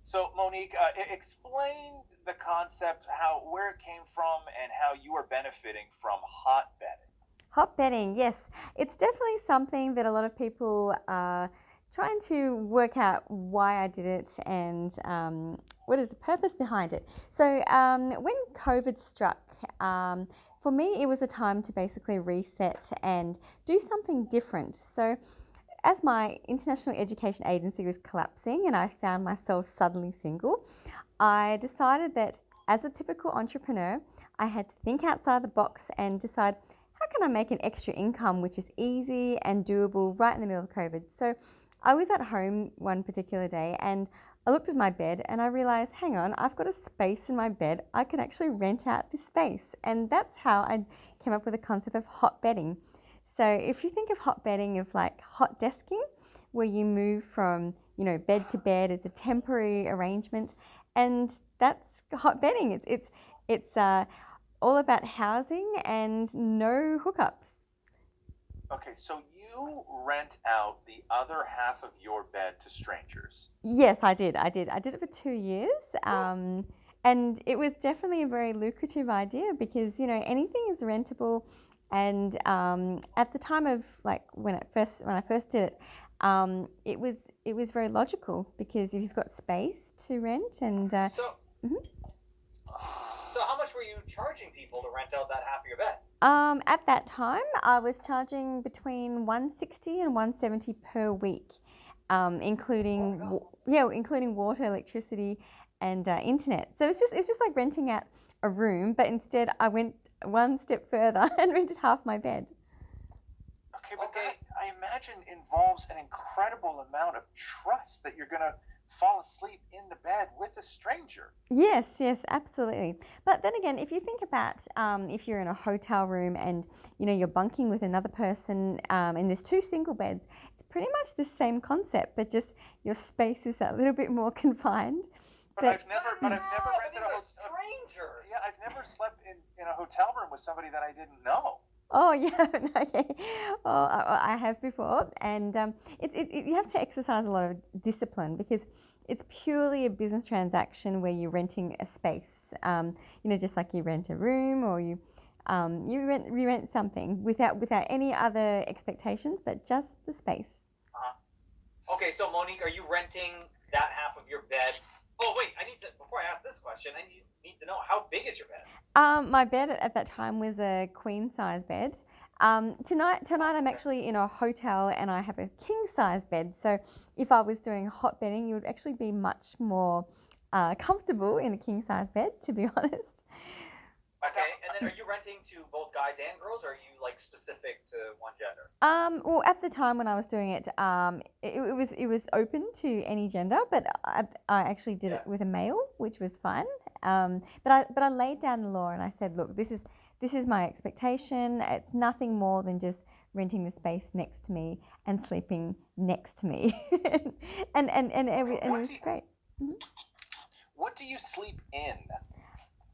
So, Monique, explain the concept, where it came from, and how you are benefiting from hot bedding. Hot bedding, yes. It's definitely something that a lot of people are trying to work out why I did it and what is the purpose behind it. So, when COVID struck, for me, it was a time to basically reset and do something different. So, as my international education agency was collapsing and I found myself suddenly single, I decided that as a typical entrepreneur, I had to think outside the box and decide how can I make an extra income which is easy and doable right in the middle of COVID. So I was at home one particular day and I looked at my bed and I realized, hang on, I've got a space in my bed. I can actually rent out this space. And that's how I came up with the concept of hot bedding. So if you think of hot bedding of like hot desking, where you move from, bed to bed, it's a temporary arrangement, and that's hot bedding. It's all about housing and no hookups. Okay, so you rent out the other half of your bed to strangers. Yes, I did. I did it for 2 years, and it was definitely a very lucrative idea because anything is rentable, and at the time of like when I first did it, it was very logical because if you've got space to rent and So, mhm. so how much were you charging people to rent out that half of your bed? At that time, I was charging between 160 and 170 per week, Oh my god. including water, electricity, and internet. So it's just like renting out a room, but instead I went one step further and rented half my bed. Okay, but that, Okay, I imagine, involves an incredible amount of trust that you're going to fall asleep in the bed with a stranger. Yes, yes, absolutely. But then again, if you think about if you're in a hotel room and you're bunking with another person and there's two single beds, it's pretty much the same concept, but just your space is a little bit more confined. But But I've never but rented these a are hotel. Yeah, strangers. I've never slept in a hotel room with somebody that I didn't know. oh yeah, okay. Oh, I have before, and you have to exercise a lot of discipline because it's purely a business transaction where you're renting a space. Just like you rent a room or you rent something without any other expectations, but just the space. Okay, so Monique, are you renting that half of your bed? Oh wait, I need to before I ask this question, I need to know how big is your bed? My bed at that time was a queen size bed. Tonight I'm Okay. actually in a hotel and I have a king size bed. So if I was doing hot bedding, you would actually be much more comfortable in a king size bed, to be honest. But now, Okay, and then are you renting to both guys and girls, or are you like specific to one gender? Well, at the time when I was doing it, it was open to any gender, but I actually did it Yeah. with a male, which was fine. But I laid down the law and I said, look, this is my expectation. It's nothing more than just renting the space next to me and sleeping next to me, Okay. and it was great. Mhm. what do you sleep in,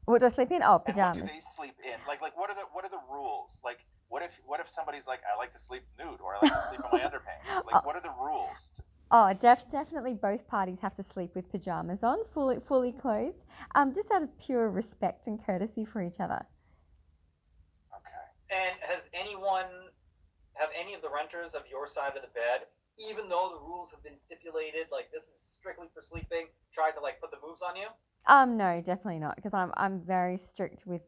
What do I sleep in? Oh, and what do pajamas. they sleep in? Like what are the rules? Like, what if somebody's like, I like to sleep nude, or I like to sleep in my underpants? Like, what are the rules? Oh, definitely both parties have to sleep with pajamas on, fully clothed, just out of pure respect and courtesy for each other. Okay. And have any of the renters of your side of the bed, even though the rules have been stipulated, like this is strictly for sleeping, tried to like put the moves on you? No, definitely not, because I'm very strict with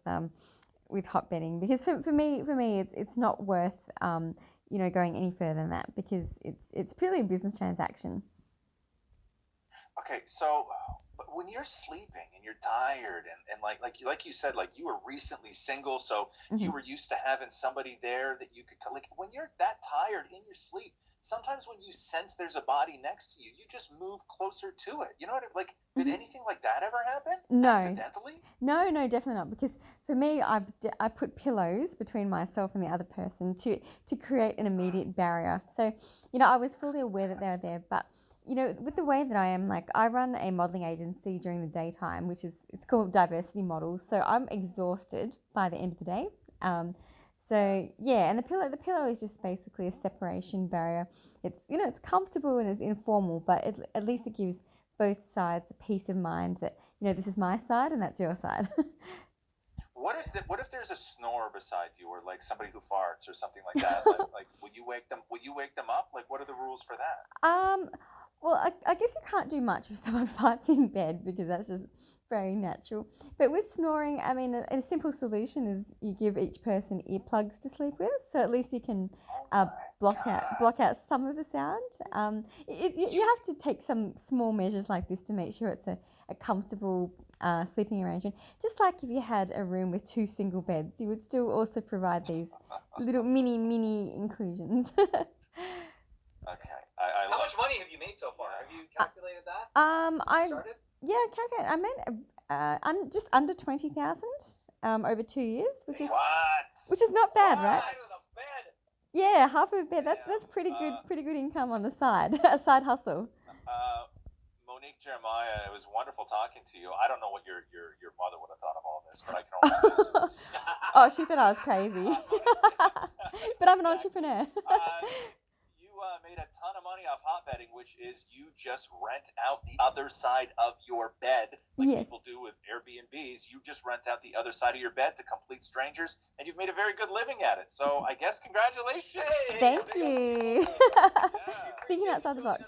hot bedding because for me it's not worth going any further than that because it's purely a business transaction. Okay, so but when you're sleeping and you're tired, and like you said, like you were recently single, so you Hmm. were used to having somebody there that you could, like, when you're that tired in your sleep, sometimes when you sense there's a body next to you, you just move closer to it. You know what I, like, did Hmm. anything like that ever happen No, accidentally? no, definitely not. Because for me, I put pillows between myself and the other person to create an immediate barrier. So, I was fully aware that they were Interesting. there, but with the way that I am, like I run a modeling agency during the daytime, which is it's called Diversity Models. So I'm exhausted by the end of the day. Um, Yeah. so yeah, and the pillow is just basically a separation barrier. It's it's comfortable and it's informal, but at least it gives both sides a peace of mind that, you know, this is my side and that's your side. What if there's a snore beside you, or like somebody who farts or something like that? Like will you wake them? Will you wake them up? Like, what are the rules for that? Well, I guess you can't do much if someone farts in bed because that's just very natural. But with snoring, I mean, a simple solution is you give each person earplugs to sleep with, so at least you can block out some of the sound. You have to take some small measures like this to make sure it's a comfortable sleeping arrangement. Just like if you had a room with two single beds, you would still also provide these little mini inclusions. Okay. How much money have you made so far? Have you calculated that? I Started? calculate. I made just under 20,000 over 2 years, which is not bad, right? Side of the bed. Yeah, half of a bed. That's pretty good income on the side, a side hustle. Monique, Jeremiah, it was wonderful talking to you. I don't know what your mother would have thought of all this, but I can only imagine. Oh, she thought I was crazy. But I'm an entrepreneur. You made a ton of money off hot bedding, which is you just rent out the other side of your bed, like people do with Airbnbs. You just rent out the other side of your bed to complete strangers, and you've made a very good living at it. So I guess congratulations. Thank you. Thinking outside the box.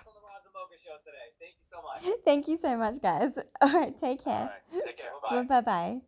Show today. Thank you so much. Thank you so much, guys. All right, take care. All right, take care. Bye-bye. Bye-bye.